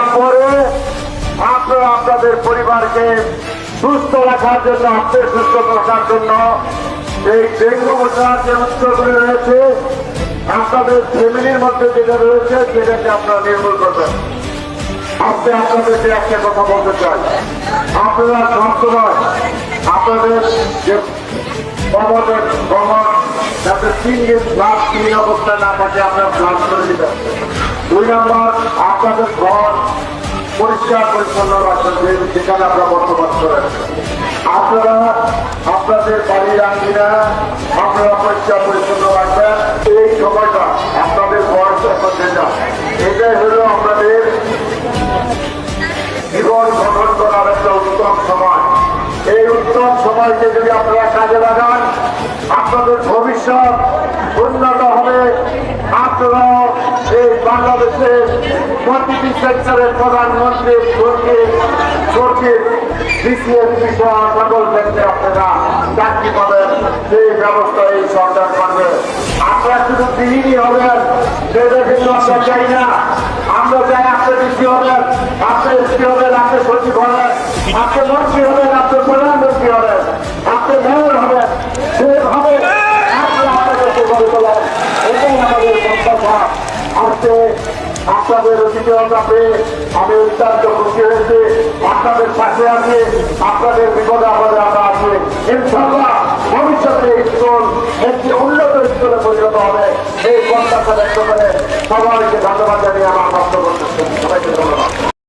দেওয়ার পরে আপনারা আপনাদের পরিবারকে সুস্থ রাখার জন্য, আপনাদের সুস্থ রাখার জন্য এই ডেঙ্গু মশার যে উৎসগুলি রয়েছে, আপনাদের ফ্যামিলির মধ্যে যেটা রয়েছে সেটাকে আপনারা নির্মূল করবেন। আপনাদেরকে একটা কথা বলতে চাই, আপনারা সবসময় আপনাদের যে কমন যাতে 3 দিন ব্লাড ক্লিন অবস্থায় না থাকে আপনারা ব্লাড করে দিবেন। 2 নম্বর, আপনাদের ঘর পরিষ্কার পরিচ্ছন্ন রাখবেন, যেখানে আপনারা বসবাস করেন। আপনারা আপনাদের বাড়ির আঙ্গিনা আপনারা পরিষ্কার পরিচ্ছন্ন রাখবেন। এই সময়টা আপনাদের বয়স এখন যেটা, এটাই হলো আপনাদের জীবন গঠন করার একটা উত্তম সময়। এই উত্তম সময়কে যদি আপনারা কাজে লাগান, আপনাদের ভবিষ্যৎ উন্নত হবে। আপনারা এই বাংলাদেশের প্রতিটি সেক্টরের প্রধানমন্ত্রী সচিব বিসিএস বিষয় সকল ক্ষেত্রে আপনারা চাকরি পাবেন, সেই ব্যবস্থা এই সরকার করবে। আপনারা শুধু বিহীনই হবেন সেটা কিন্তু আমরা চাই না। আমরা চাই আপনি ডিসি হবেন, আপনি এসপি হবেন, আপনি সচিব হবেন, আপনি মন্ত্রী হবেন, আপনি প্রধানমন্ত্রী হবেন, আপনি মেয়র হবেন, সেভাবে আপনাদেরকে গড়ে তোলেন। এটাই আমাদের প্রত্যাশা। আজকে আপনাদের অভিজ্ঞতাকে আমি অত্যন্ত খুশি হয়েছি। আপনাদের পাশে আছি, আপনাদের বিপদে আপদে আমরা আছি। ইনশাআল্লাহ ভবিষ্যতে স্কুল একটি উন্নত স্কুলে পরিণত হবে, এই প্রত্যাশা ব্যক্ত করে সবাইকে ধন্যবাদ জানিয়ে আমার বক্তব্য করতেছি। সবাইকে ধন্যবাদ।